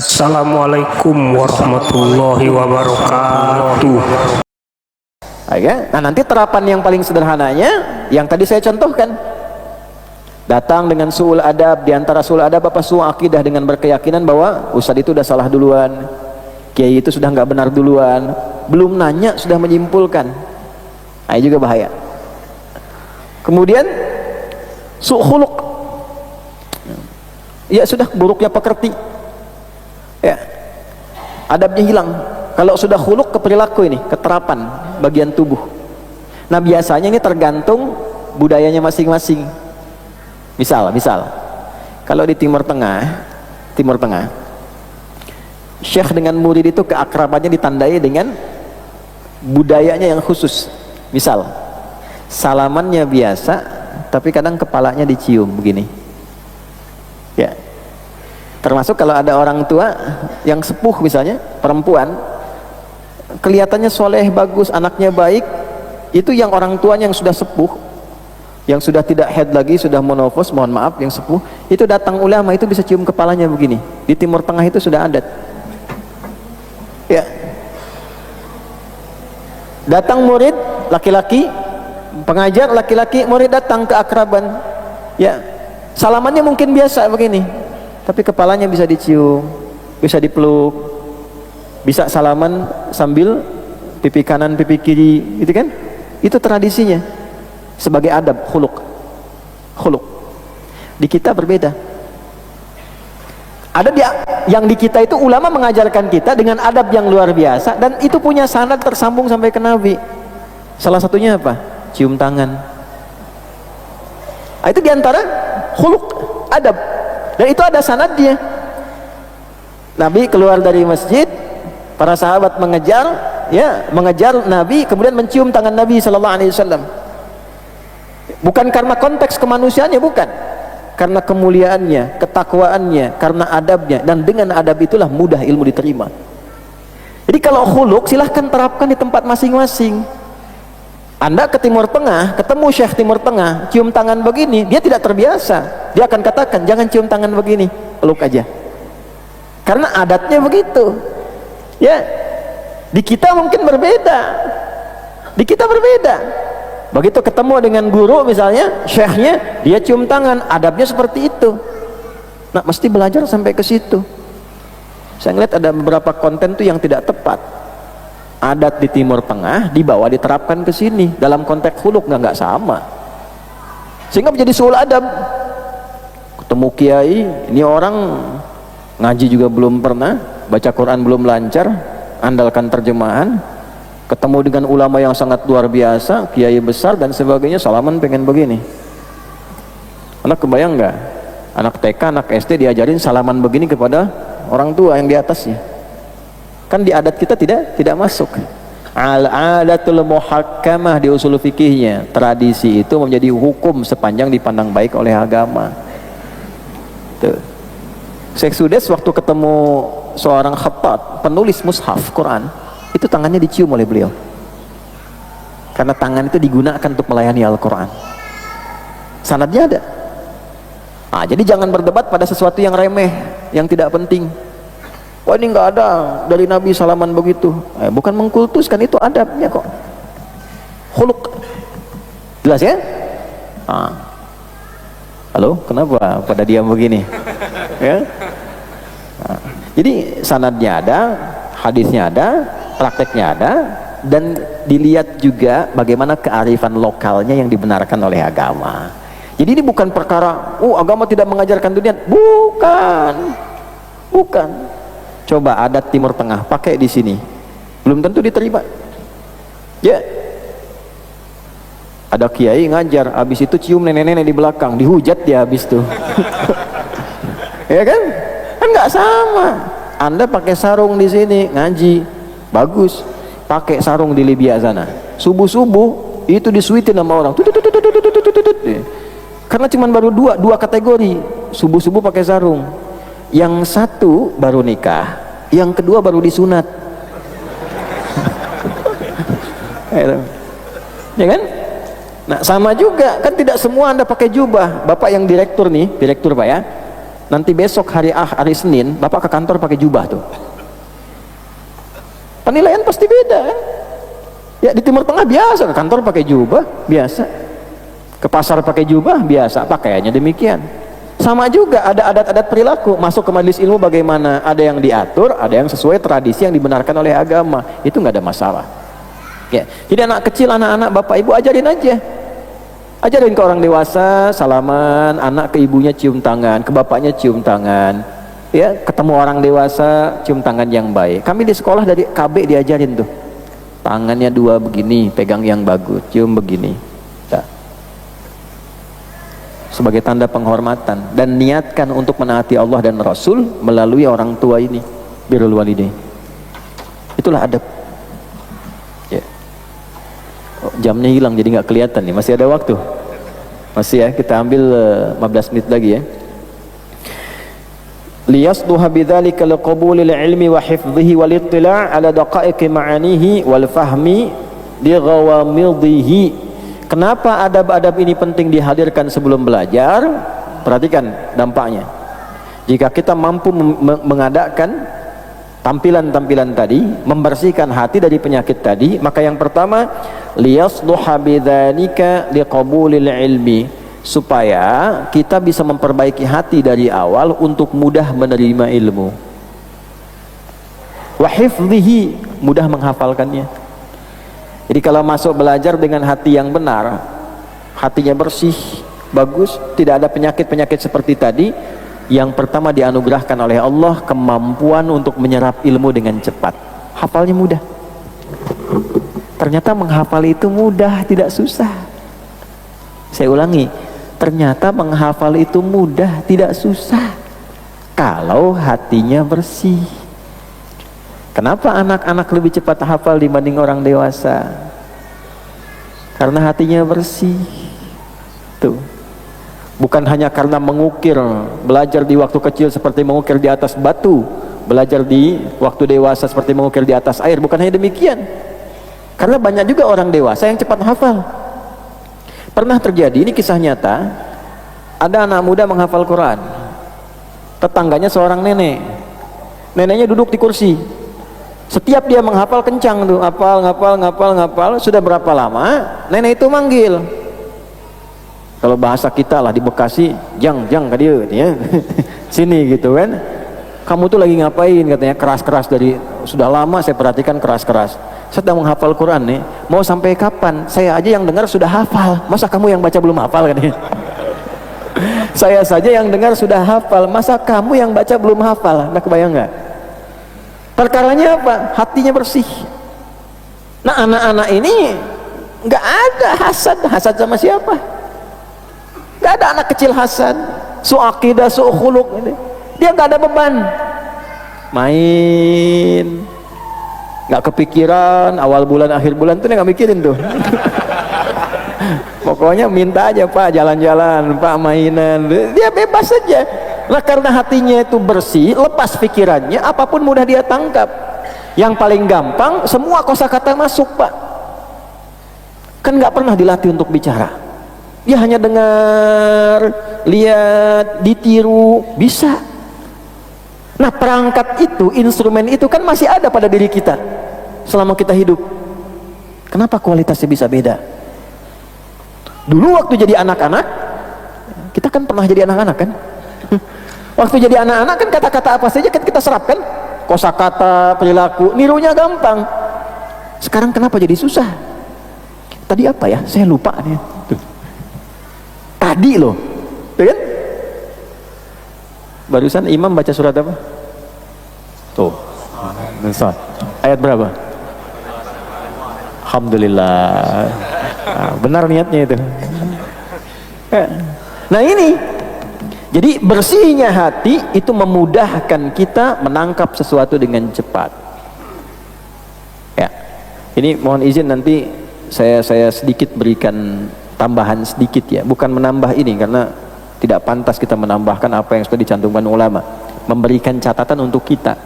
Assalamualaikum warahmatullahi wabarakatuh. Nah, nanti terapan yang paling sederhananya yang tadi saya contohkan, datang dengan su'ul adab. Di antara su'ul adab apa? Su'ul akidah, dengan berkeyakinan bahwa ustadz itu udah salah duluan, kiai itu sudah nggak benar duluan, belum nanya sudah menyimpulkan. Nah, ini juga bahaya. Kemudian su'ul khuluq, ya sudah buruknya pekerti, ya adabnya hilang. Kalau sudah khuluq, ke perilaku, ini keterapan bagian tubuh. Nah, biasanya ini tergantung budayanya masing-masing. Misal kalau di Timur Tengah, syekh dengan murid itu keakrabannya ditandai dengan budayanya yang khusus. Misal salamannya biasa, tapi kadang kepalanya dicium begini, ya. Termasuk kalau ada orang tua yang sepuh, misalnya perempuan, kelihatannya soleh, bagus, anaknya baik, itu yang orang tuanya yang sudah sepuh, yang sudah tidak haid lagi, sudah menopause, mohon maaf, yang sepuh, itu datang ulama itu bisa cium kepalanya begini. Di Timur Tengah itu sudah adat, ya. Datang murid laki-laki, pengajar laki-laki, murid datang ke akraban, ya, salamannya mungkin biasa begini, tapi kepalanya bisa dicium, bisa dipeluk, bisa salaman sambil pipi kanan pipi kiri, gitu kan. Itu tradisinya sebagai adab, khuluq. Di kita berbeda. Ada yang di kita itu ulama mengajarkan kita dengan adab yang luar biasa, dan itu punya sanad tersambung sampai ke Nabi. Salah satunya apa? Cium tangan. Nah, itu diantara khuluq, adab, dan itu ada sanadnya. Nabi keluar dari masjid, para sahabat mengejar Nabi, kemudian mencium tangan Nabi sallallahu alaihi wasallam. Bukan karena konteks kemanusiaannya, bukan, karena kemuliaannya, ketakwaannya, karena adabnya, dan dengan adab itulah mudah ilmu diterima. Jadi kalau khuluq silahkan terapkan di tempat masing-masing. Anda ke Timur Tengah, ketemu syekh Timur Tengah, cium tangan begini, dia tidak terbiasa, dia akan katakan jangan cium tangan begini, peluk aja, karena adatnya begitu, ya. Di kita mungkin berbeda, begitu ketemu dengan guru misalnya, syekhnya, dia cium tangan, adabnya seperti itu. Nah, mesti belajar sampai ke situ. Saya ngeliat ada beberapa konten tuh yang tidak tepat. Adat di Timur Tengah dibawa diterapkan ke sini dalam konteks khuluq, nggak sama, sehingga menjadi suul adab. Ketemu kiai, ini orang ngaji juga belum pernah, baca Quran belum lancar, andalkan terjemahan. Ketemu dengan ulama yang sangat luar biasa, kiai besar dan sebagainya, salaman pengen begini. Anak kebayang nggak? Anak TK, anak SD diajarin salaman begini kepada orang tua yang di atasnya. Kan di adat kita tidak masuk. Al-adatul muhakkamah di usul fikihnya, tradisi itu menjadi hukum sepanjang dipandang baik oleh agama. Tuh. Syekh Sudes waktu ketemu seorang khattat, penulis mushaf Quran, itu tangannya dicium oleh beliau, karena tangan itu digunakan untuk melayani Al-Quran. Sanadnya ada. Nah, jadi jangan berdebat pada sesuatu yang remeh, yang tidak penting. Wah, ini nggak ada dari Nabi salaman begitu. Bukan mengkultuskan, itu adabnya kok. Khuluq. Jelas ya? Halo, kenapa pada diam begini? Ya? Jadi sanadnya ada, hadisnya ada, prakteknya ada, dan dilihat juga bagaimana kearifan lokalnya yang dibenarkan oleh agama. Jadi ini bukan perkara, agama tidak mengajarkan dunia. Bukan. Coba adat Timur Tengah pakai di sini, belum tentu diterima. Ya, ada kiai ngajar, habis itu cium nenek-nenek di belakang, dihujat dia habis tuh. Ya kan nggak sama. Anda pakai sarung di sini ngaji, bagus. Pakai sarung di Libya sana, subuh itu disuitin sama orang. Karena cuma baru dua kategori, subuh pakai sarung. Yang satu baru nikah, yang kedua baru disunat. Ya kan? Nah, sama juga kan, tidak semua Anda pakai jubah. Bapak yang direktur nih, direktur Pak ya, nanti besok hari Senin bapak ke kantor pakai jubah tuh, penilaian pasti beda kan? Ya di Timur Tengah biasa ke kantor pakai jubah, biasa ke pasar pakai jubah, biasa pakaiannya demikian. Sama juga ada adat-adat perilaku, masuk ke majelis ilmu bagaimana, ada yang diatur, ada yang sesuai tradisi yang dibenarkan oleh agama, itu nggak ada masalah ya. Jadi anak kecil, anak-anak bapak ibu ajarin aja, ajarin ke orang dewasa salaman, anak ke ibunya cium tangan, ke bapaknya cium tangan ya, ketemu orang dewasa cium tangan yang baik. Kami di sekolah dari KB diajarin tuh, tangannya dua begini, pegang yang bagus, cium begini nah, sebagai tanda penghormatan, dan niatkan untuk menaati Allah dan Rasul melalui orang tua ini, birrul walidain. Itulah adab ya. Jamnya hilang jadi nggak kelihatan nih, masih ada waktu, masih ya, kita ambil 15 menit lagi ya. Liyasduha bidzalika liqabulil ilmi wa hifdhihi wal ittila' ala daqa'iqi ma'anihi wal fahmi bi ghawamidhihi. Kenapa adab-adab ini penting dihadirkan sebelum belajar? Perhatikan dampaknya. Jika kita mampu mengadakan tampilan-tampilan tadi, membersihkan hati dari penyakit tadi, maka yang pertama liyasduha bidzalika liqabulil ilmi, supaya kita bisa memperbaiki hati dari awal untuk mudah menerima ilmu, wa hifdhihi, mudah menghafalkannya. Jadi kalau masuk belajar dengan hati yang benar, hatinya bersih, bagus, tidak ada penyakit-penyakit seperti tadi, yang pertama dianugerahkan oleh Allah kemampuan untuk menyerap ilmu dengan cepat, hafalnya mudah. Ternyata menghafal itu mudah, tidak susah. Saya ulangi, ternyata menghafal itu mudah, tidak susah kalau hatinya bersih. Kenapa anak-anak lebih cepat hafal dibanding orang dewasa? Karena hatinya bersih. Tuh. Bukan hanya karena mengukir, belajar di waktu kecil seperti mengukir di atas batu, belajar di waktu dewasa seperti mengukir di atas air, bukan hanya demikian. Karena banyak juga orang dewasa yang cepat hafal. Pernah terjadi, ini kisah nyata, ada anak muda menghafal Quran, tetangganya seorang nenek, neneknya duduk di kursi, setiap dia menghafal kencang tuh, ngapal, sudah berapa lama nenek itu manggil, kalau bahasa kita lah di Bekasi, jang ke dia katanya, sini gitu kan, kamu tuh lagi ngapain katanya, keras-keras, dari sudah lama saya perhatikan keras-keras, sedang menghafal Quran nih, mau sampai kapan? Saya aja yang dengar sudah hafal, masa kamu yang baca belum hafal katanya. Saya saja yang dengar sudah hafal, masa kamu yang baca belum hafal? Nah, kebayang nggak? Perkaranya apa? Hatinya bersih. Nah, anak-anak ini nggak ada hasad sama siapa? Nggak ada anak kecil hasad, su'aqidah, su'khuluq ini. Dia nggak ada beban, main, nggak kepikiran awal bulan akhir bulan tuh dia nggak mikirin tuh. Pokoknya minta aja Pak, jalan-jalan Pak, mainan, dia bebas saja. Nah, karena hatinya itu bersih, lepas pikirannya, apapun mudah dia tangkap. Yang paling gampang semua kosakata masuk Pak, kan nggak pernah dilatih untuk bicara, dia hanya dengar, lihat, ditiru, bisa. Nah, perangkat itu, instrumen itu kan masih ada pada diri kita selama kita hidup. Kenapa kualitasnya bisa beda? Dulu waktu jadi anak-anak, kita kan pernah jadi anak-anak kan? Waktu jadi anak-anak kan kata-kata apa saja kan kita serap kan? Kosakata, perilaku, nirunya gampang. Sekarang kenapa jadi susah? Tadi apa ya? Saya lupa nih. Tadi loh, tuh kan? Barusan imam baca surat apa? Tuh, ayat berapa? Alhamdulillah. Nah, benar niatnya itu. Nah ini, jadi bersihnya hati itu memudahkan kita menangkap sesuatu dengan cepat. Ya, ini mohon izin nanti saya sedikit berikan tambahan sedikit ya, bukan menambah ini karena tidak pantas kita menambahkan apa yang sudah dicantumkan ulama, memberikan catatan untuk kita.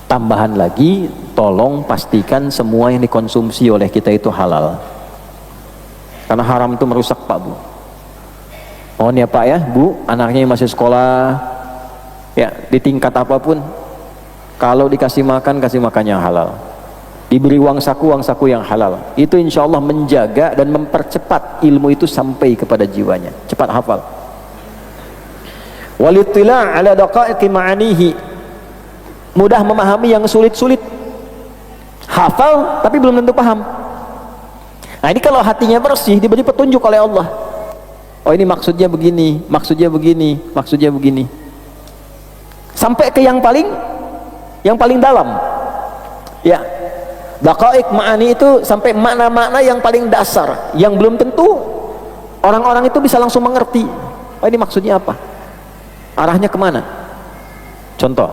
Tambahan lagi, tolong pastikan semua yang dikonsumsi oleh kita itu halal, karena haram itu merusak Pak Bu. Mohon ya Pak ya, Bu, anaknya yang masih sekolah, ya di tingkat apapun, kalau dikasih makan, kasih makan yang halal. Diberi uang saku yang halal. Itu insya Allah menjaga dan mempercepat ilmu itu sampai kepada jiwanya. Cepat hafal. Walittila' ala daqaiqi ma'anihi. Mudah memahami yang sulit-sulit. Hafal tapi belum tentu paham. Nah ini kalau hatinya bersih, diberi petunjuk oleh Allah. Oh ini maksudnya begini, maksudnya begini, maksudnya begini. Sampai ke yang paling dalam. Ya, daqaiq ma'ani itu sampai makna-makna yang paling dasar, yang belum tentu orang-orang itu bisa langsung mengerti. Oh ini maksudnya apa? Arahnya kemana? Contoh,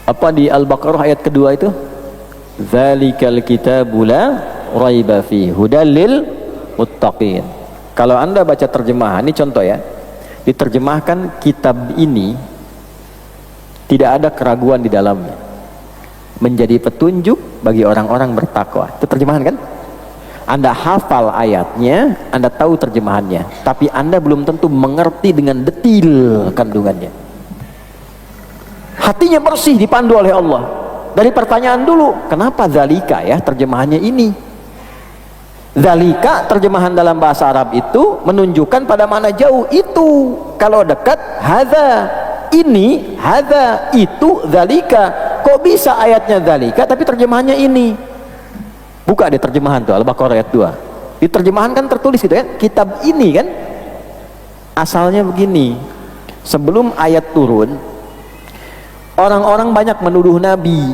apa di Al-Baqarah ayat kedua itu? Dzalikal kitabu la raiba fihi hudal lil muttaqin. Kalau Anda baca terjemahan, ini contoh ya, diterjemahkan kitab ini tidak ada keraguan di dalamnya, menjadi petunjuk bagi orang-orang bertakwa. Itu terjemahan kan? Anda hafal ayatnya, Anda tahu terjemahannya, tapi Anda belum tentu mengerti dengan detil kandungannya. Hatinya bersih, dipandu oleh Allah. Dari pertanyaan dulu, kenapa zalika ya terjemahannya ini? Zalika terjemahan dalam bahasa Arab itu menunjukkan pada mana jauh itu. Kalau dekat hadza, ini hadza, itu zalika. Kok bisa ayatnya zalika tapi terjemahannya ini? Buka deh terjemahan tuh Al-Baqarah ayat 2. Di terjemahan kan tertulis gitu kan, kitab ini kan asalnya begini. Sebelum ayat turun, orang-orang banyak menuduh Nabi.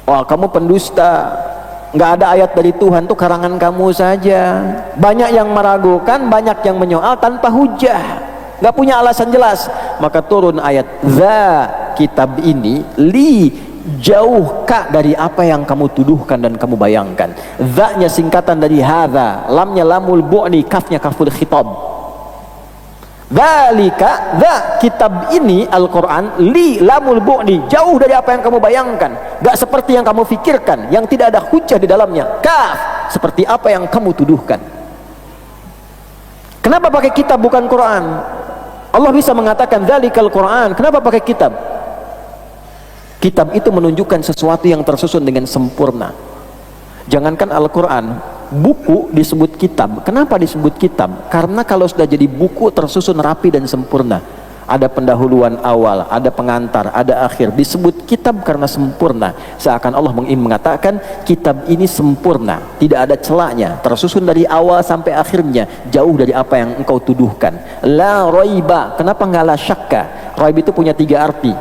Wah, kamu pendusta. Nggak ada ayat dari Tuhan, tuh karangan kamu saja. Banyak yang meragukan, banyak yang menyoal tanpa hujah, nggak punya alasan jelas. Maka turun ayat za, kitab ini li, jauh kak dari apa yang kamu tuduhkan dan kamu bayangkan. Za-nya singkatan dari hadza, lamnya lamul bu'ni, kafnya kaful khitab. Dzalika, za, kitab ini Al-Quran li lamul bu'ni, jauh dari apa yang kamu bayangkan, gak seperti yang kamu pikirkan, yang tidak ada hujah di dalamnya. Kaf, seperti apa yang kamu tuduhkan. Kenapa pakai kitab bukan Quran? Allah bisa mengatakan dzalikal Quran. Kenapa pakai kitab? Kitab itu menunjukkan sesuatu yang tersusun dengan sempurna. Jangankan Al-Quran, buku disebut kitab. Kenapa disebut kitab? Karena kalau sudah jadi buku tersusun rapi dan sempurna, ada pendahuluan awal, ada pengantar, ada akhir, disebut kitab karena sempurna. Seakan Allah mengatakan kitab ini sempurna, tidak ada celahnya, tersusun dari awal sampai akhirnya, jauh dari apa yang engkau tuduhkan. La raiba. Kenapa nggak la syakka? Raib itu punya tiga arti.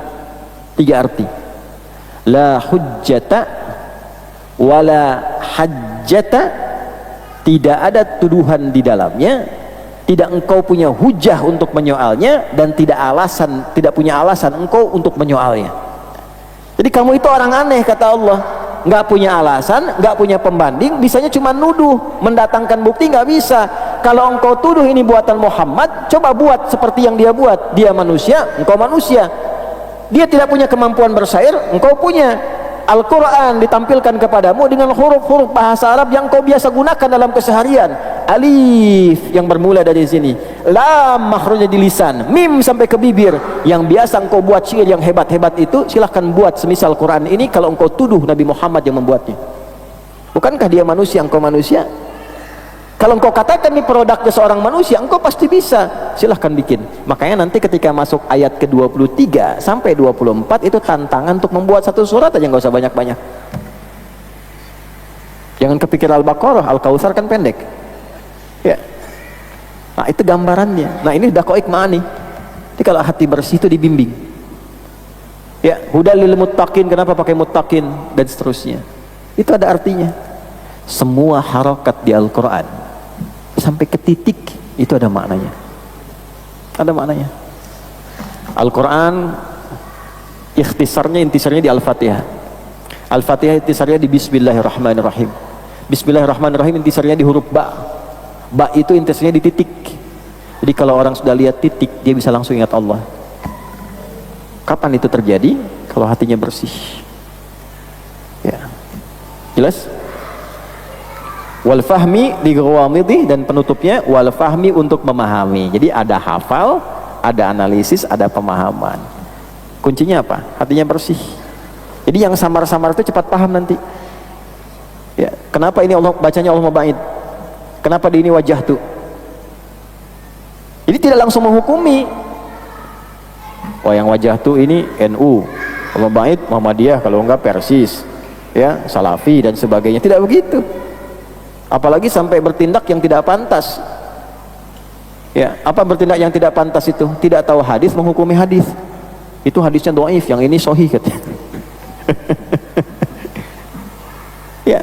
La hujjata wala hajjata, tidak ada tuduhan di dalamnya, tidak engkau punya hujah untuk menyoalnya, dan tidak punya alasan engkau untuk menyoalnya. Jadi kamu itu orang aneh kata Allah, nggak punya alasan, nggak punya pembanding, bisanya cuma nuduh, mendatangkan bukti nggak bisa. Kalau engkau tuduh ini buatan Muhammad, coba buat seperti yang dia buat. Dia manusia, engkau manusia. Dia tidak punya kemampuan bersair, engkau punya. Al-Quran ditampilkan kepadamu dengan huruf-huruf bahasa Arab yang kau biasa gunakan dalam keseharian. Alif yang bermula dari sini, lam makhrajnya di lisan, mim sampai ke bibir. Yang biasa engkau buat syair yang hebat-hebat itu, silahkan buat semisal Quran ini kalau engkau tuduh Nabi Muhammad yang membuatnya. Bukankah dia manusia, engkau manusia? Kalau engkau katakan ini produknya seorang manusia, engkau pasti bisa, silahkan bikin. Makanya nanti ketika masuk ayat ke-23 sampai 24 itu tantangan untuk membuat satu surat aja, nggak usah banyak-banyak. Jangan kepikir Al-Baqarah, Al-Kautsar kan pendek. Ya. Nah itu gambarannya. Nah ini daqaiq ma'ani. Jadi kalau hati bersih itu dibimbing. Ya, hudal lil muttaqin, kenapa pakai muttaqin dan seterusnya. Itu ada artinya. Semua harokat di Al-Quran sampai ke titik itu ada maknanya. Ada maknanya. Al-Quran intisarnya di Al-Fatihah. Al-Fatihah intisarnya di Bismillahirrahmanirrahim. Bismillahirrahmanirrahim intisarnya di huruf ba. Ba itu intisarnya di titik. Jadi kalau orang sudah lihat titik, dia bisa langsung ingat Allah. Kapan itu terjadi? Kalau hatinya bersih. Ya. Jelas? wal fahmi li ghawamidhi, dan penutupnya wal fahmi untuk memahami. Jadi ada hafal, ada analisis, ada pemahaman. Kuncinya apa? Hatinya bersih. Jadi yang samar-samar itu cepat paham nanti. Ya, kenapa ini Allah bacanya Allah ba'id? Kenapa di ini wajah tuh? Jadi tidak langsung menghukumi. Oh, yang wajah tuh ini NU, Allah ba'id Muhammadiyah, kalau enggak Persis, ya, Salafi dan sebagainya. Tidak begitu. Apalagi sampai bertindak yang tidak pantas. Ya, apa bertindak yang tidak pantas itu? Tidak tahu hadis menghukumi hadis. Itu hadisnya dhaif, yang ini sahih katanya. Ya,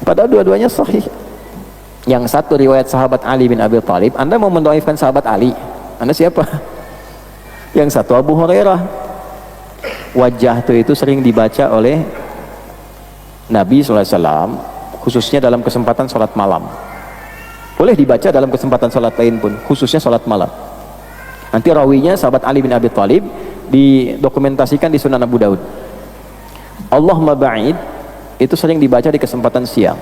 padahal dua-duanya sahih. Yang satu riwayat sahabat Ali bin Abi Thalib. Anda mau mendhaifkan sahabat Ali, Anda siapa? Yang satu Abu Hurairah. Wajah itu sering dibaca oleh Nabi SAW, khususnya dalam kesempatan sholat malam. Boleh dibaca dalam kesempatan sholat lain pun, khususnya sholat malam. Nanti rawinya sahabat Ali bin Abi Thalib, didokumentasikan di Sunan Abu Daud. Allahumma ba'id itu sering dibaca di kesempatan siang.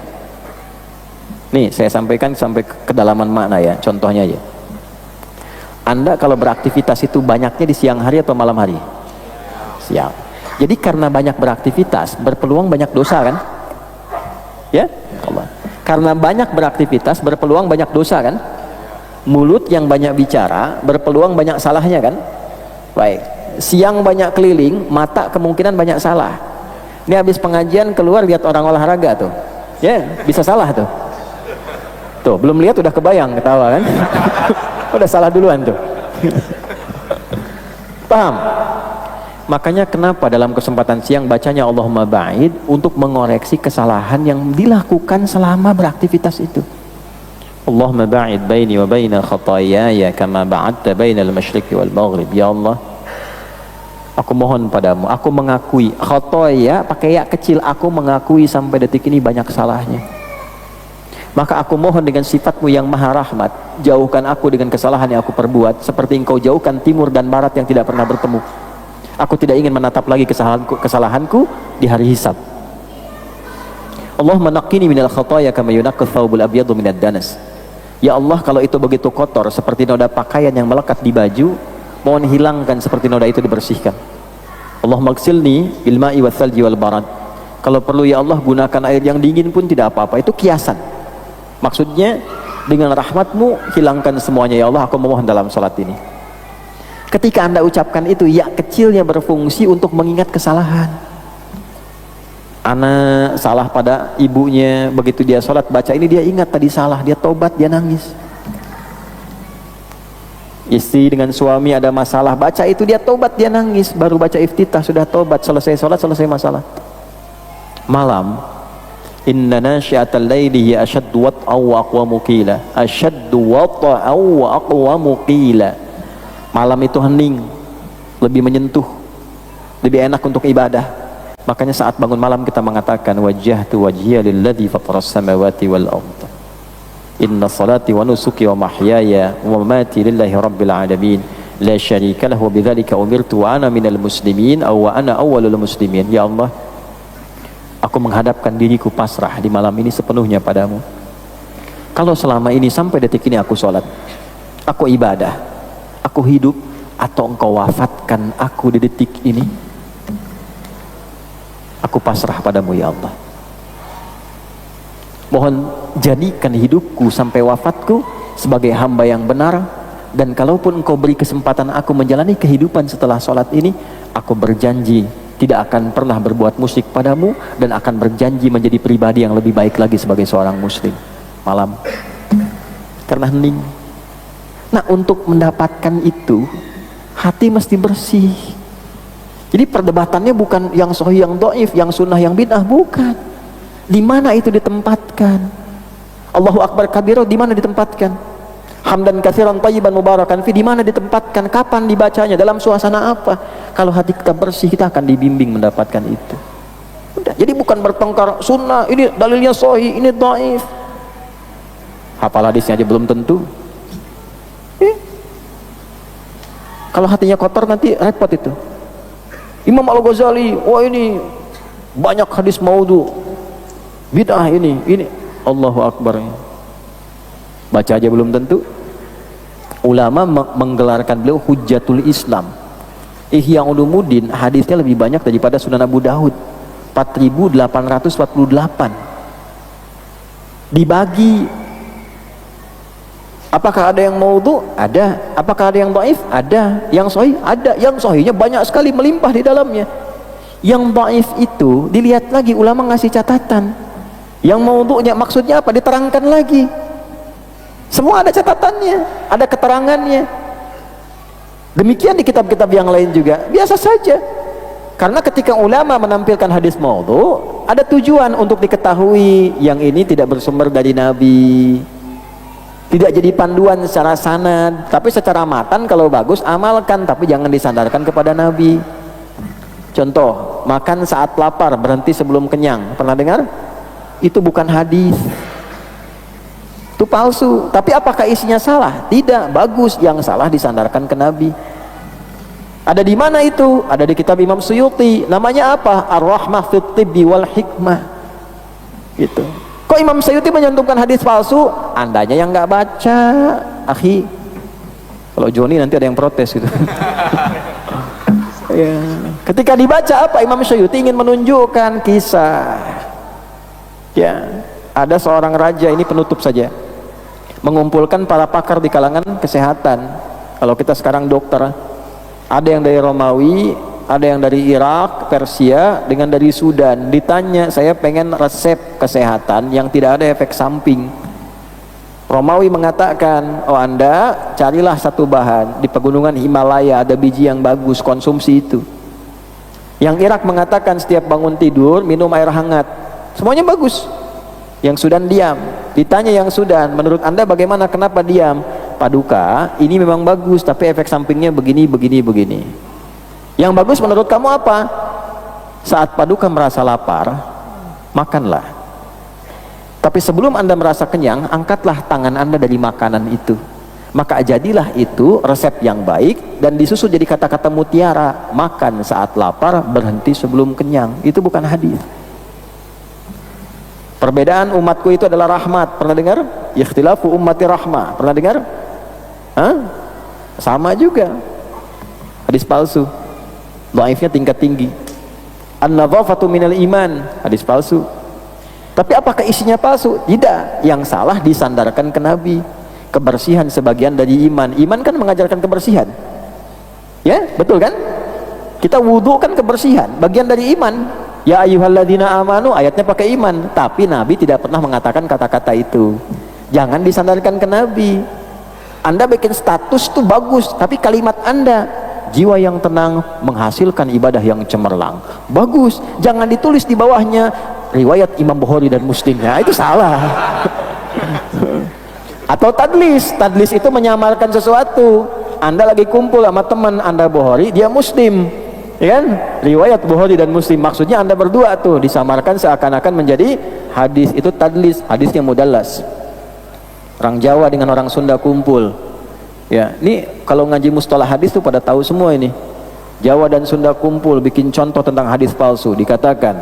Nih saya sampaikan sampai kedalaman makna ya, contohnya aja. Anda kalau beraktivitas itu banyaknya di siang hari atau malam hari? Siang. Jadi karena banyak beraktivitas, berpeluang banyak dosa kan? Ya? Allah. Karena banyak beraktivitas, berpeluang banyak dosa kan? Mulut yang banyak bicara, berpeluang banyak salahnya kan? Baik. Siang banyak keliling, mata kemungkinan banyak salah. Ini habis pengajian keluar lihat orang olahraga tuh, ya bisa salah tuh. Tuh belum lihat udah kebayang ketawa kan? Udah salah duluan tuh. Paham? Makanya kenapa dalam kesempatan siang bacanya Allahumma ba'id untuk mengoreksi kesalahan yang dilakukan selama beraktivitas itu. Allahumma ba'id baini wa baina khataayaya kama ba'adta bainal masyriqi wal maghrib. Ya Allah, aku mohon padamu, aku mengakui khotoya pakai ya kecil, aku mengakui sampai detik ini banyak salahnya. Maka aku mohon dengan sifatmu yang maha rahmat, jauhkan aku dengan kesalahan yang aku perbuat, seperti engkau jauhkan timur dan barat yang tidak pernah bertemu. Aku tidak ingin menatap lagi kesalahanku di hari hisab. Allahumma naqqini minal khotoya kama yunaqqal thawbul abyadu minad danas. Ya Allah, kalau itu begitu kotor seperti noda pakaian yang melekat di baju, mohon hilangkan seperti noda itu dibersihkan. Allahumma ghsilni bil ma'i wal thalji wal barad. Kalau perlu ya Allah gunakan air yang dingin pun tidak apa-apa, itu kiasan. Maksudnya dengan rahmatmu hilangkan semuanya ya Allah, aku memohon dalam salat ini. Ketika Anda ucapkan itu, ya kecilnya berfungsi untuk mengingat kesalahan. Anak salah pada ibunya, begitu dia salat baca ini dia ingat tadi salah, dia tobat, dia nangis. Istri dengan suami ada masalah, baca itu dia tobat, dia nangis. Baru baca iftitah sudah tobat, selesai salat, selesai masalah. Malam, inna nasyiatal laili hiya ashaddu wat'aw wa aqwamu qila. Ashaddu wat'aw wa aqwamu qila. Malam itu hening, lebih menyentuh, lebih enak untuk ibadah. Makanya saat bangun malam kita mengatakan wajjahtu wajhiya lilladzi fataras samawati wal ardh. Inna salati wa nusuki wa mahyaya wa mamati lillahi rabbil alamin. La syarika lahu wa bidzalika umirtu wa ana minal muslimin aw wa ana awwalul muslimin. Ya Allah, aku menghadapkan diriku pasrah di malam ini sepenuhnya padamu. Kalau selama ini sampai detik ini aku sholat, aku ibadah, aku hidup, atau engkau wafatkan aku di detik ini, aku pasrah padamu ya Allah. Mohon jadikan hidupku sampai wafatku sebagai hamba yang benar, dan kalaupun engkau beri kesempatan aku menjalani kehidupan setelah sholat ini, aku berjanji tidak akan pernah berbuat musyrik padamu, dan akan berjanji menjadi pribadi yang lebih baik lagi sebagai seorang muslim. Malam karena hening. Nah, untuk mendapatkan itu hati mesti bersih. Jadi perdebatannya bukan yang sahih yang dhaif, yang sunnah yang bid'ah, bukan. Di mana itu ditempatkan? Allahu akbar kabira di mana ditempatkan? Hamdan katsiran thayyiban mubarakan fi di mana ditempatkan? Kapan dibacanya? Dalam suasana apa? Kalau hati kita bersih, kita akan dibimbing mendapatkan itu. Udah. Jadi bukan bertengkar sunnah, ini dalilnya sahih, ini dhaif. Hafal hadisnya aja belum tentu. Kalau hatinya kotor nanti repot itu. Imam Al-Ghazali, wah ini banyak hadis maudhu, bid'ah ini. Allahu Akbar. Baca aja belum tentu. Ulama menggelarkan beliau Hujjatul Islam. Ihya Ulumuddin hadisnya lebih banyak daripada Sunan Abu Daud, 4.848. Dibagi. Apakah ada yang maudhu? Ada. Apakah ada yang dhaif? Ada. Yang sahih? Ada. Yang sahihnya banyak sekali, melimpah di dalamnya. Yang dhaif itu dilihat lagi, ulama ngasih catatan. Yang maudhu'nya maksudnya apa? Diterangkan lagi. Semua ada catatannya, ada keterangannya. Demikian di kitab-kitab yang lain juga. Biasa saja. Karena ketika ulama menampilkan hadis maudhu, ada tujuan untuk diketahui yang ini tidak bersumber dari Nabi, tidak jadi panduan secara sanad, tapi secara matan kalau bagus amalkan, tapi jangan disandarkan kepada Nabi. Contoh, makan saat lapar, berhenti sebelum kenyang. Pernah dengar? Itu bukan hadis. Itu palsu. Tapi apakah isinya salah? Tidak, bagus. Yang salah disandarkan ke Nabi. Ada di mana itu? Ada di kitab Imam Suyuti. Namanya apa? Ar-Rahmah fit Tibbi wal Hikmah. Gitu. Kok Imam Suyuti menyantumkan hadis palsu? Andanya yang nggak baca, akhi. Kalau Joni nanti ada yang protes gitu. Ya. Ketika dibaca apa? Imam Suyuti ingin menunjukkan kisah. Ya, ada seorang raja, ini penutup saja, mengumpulkan para pakar di kalangan kesehatan. Kalau kita sekarang dokter, ada yang dari Romawi, ada yang dari Irak, Persia, dengan dari Sudan. Ditanya, saya pengen resep kesehatan yang tidak ada efek samping. Romawi mengatakan, oh Anda carilah satu bahan di pegunungan Himalaya, ada biji yang bagus, konsumsi itu. Yang Irak mengatakan setiap bangun tidur minum air hangat. Semuanya bagus. Yang Sudan diam. Ditanya yang Sudan, menurut Anda bagaimana, kenapa diam? Paduka, ini memang bagus, tapi efek sampingnya begini, begini, begini. Yang bagus menurut kamu apa? Saat Paduka merasa lapar, makanlah. Tapi sebelum Anda merasa kenyang, angkatlah tangan Anda dari makanan itu. Maka jadilah itu resep yang baik, dan disusun jadi kata-kata mutiara. Makan saat lapar, berhenti sebelum kenyang. Itu bukan hadis. Perbedaan umatku itu adalah rahmat. Pernah dengar? Ikhtilafu ummati rahmah. Pernah dengar? Hah? Sama juga. Hadis palsu. Dhaifnya tingkat tinggi. An-nadhafatu minal iman. Hadis palsu. Tapi apakah isinya palsu? Tidak. Yang salah disandarkan ke Nabi. Kebersihan sebagian dari iman. Iman kan mengajarkan kebersihan. Ya, betul kan? Kita wudhu kan kebersihan, bagian dari iman. Ya ayyuhalladzina amanu, ayatnya pakai iman, tapi Nabi tidak pernah mengatakan kata-kata itu. Jangan disandarkan ke Nabi. Anda bikin status tuh bagus, tapi kalimat Anda, jiwa yang tenang menghasilkan ibadah yang cemerlang. Bagus, jangan ditulis di bawahnya riwayat Imam Bukhari dan Muslim. Ya, itu salah. Atau tadlis. Tadlis itu menyamarkan sesuatu. Anda lagi kumpul sama teman Anda Bukhari, dia Muslim, ya kan? Riwayat Bukhari dan Muslim, maksudnya Anda berdua tuh disamarkan seakan-akan menjadi hadis. Itu tadlis, hadisnya mudallas. Orang Jawa dengan orang Sunda kumpul. Ya, ini kalau ngaji mustalah hadis tuh pada tahu semua ini. Jawa dan Sunda kumpul bikin contoh tentang hadis palsu. Dikatakan,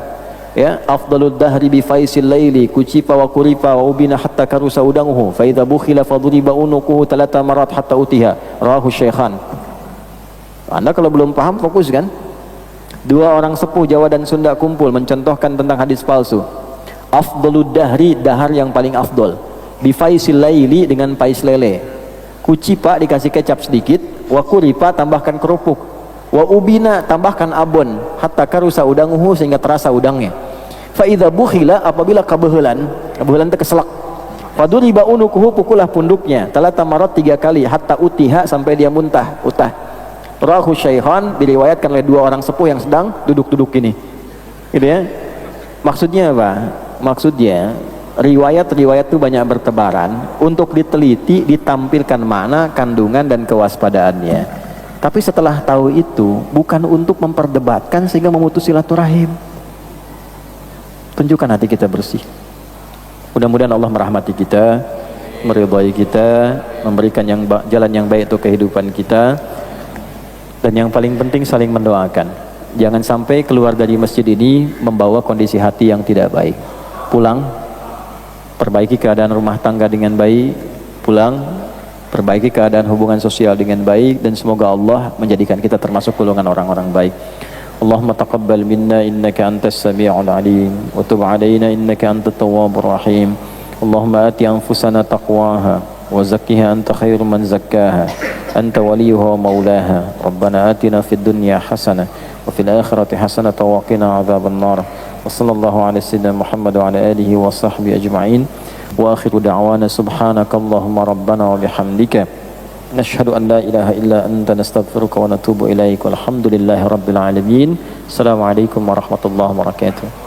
ya, afdalud dahri bi faisil laili kucifa wa kurifa wa ubina hatta karusa udanguhu fa idza bukhila fadriba unuquhu talata marat hatta utiha, rawahu Syaikhan. Anda kalau belum paham fokus kan? Dua orang sepuh Jawa dan Sunda kumpul mencontohkan tentang hadis palsu. Afdalud dahri, dahar yang paling afdol, bi faisil laili, dengan pais lele, kucipa dikasih kecap sedikit, wa kurifa tambahkan kerupuk, wa ubina tambahkan abon, hatta karusa udanguhu sehingga terasa udangnya. Fa idza bukhila, apabila kebehelan itu keselak, faduriba unukuhu, pukulah punduknya, talata marat 3 kali, hatta utiha sampai dia muntah, utah. Rawahu Syaikhan, diriwayatkan oleh dua orang sepuh yang sedang duduk-duduk ini. Gitu ya. Maksudnya apa? Maksudnya riwayat-riwayat itu banyak bertebaran, untuk diteliti, ditampilkan mana kandungan dan kewaspadaannya. Tapi setelah tahu itu, bukan untuk memperdebatkan sehingga memutus silaturahim. Tunjukkan hati kita bersih. Mudah-mudahan Allah merahmati kita, meridhai kita, memberikan jalan yang baik untuk kehidupan kita. Dan yang paling penting saling mendoakan. Jangan sampai keluar dari masjid ini membawa kondisi hati yang tidak baik. Pulang perbaiki keadaan rumah tangga dengan baik, pulang, perbaiki keadaan hubungan sosial dengan baik, dan semoga Allah menjadikan kita termasuk golongan orang-orang baik. Allahumma taqabbal minna innaka antas sami'ul alim wa tub 'alaina innaka antat tawwabur rahim. Allahumma ati anfusana taqwaha wa zakkiha anta khairu man zakkaha anta waliyuha wa maulaha. Rabbana atina fid dunya hasanah wa fil akhirati hasanah wa qina adzaban nar. Wa sallallahu ala sayyidina Muhammad wa ala alihi wa sahbihi ajma'in. Wa akhiru da'wana subhanakallahumma rabbana wa bihamdika nashhadu an la ilaha illa anta nastaghfiruka wa natubu ilaik. Walhamdulillahi rabbil alamin. Assalamualaikum warahmatullahi wabarakatuh.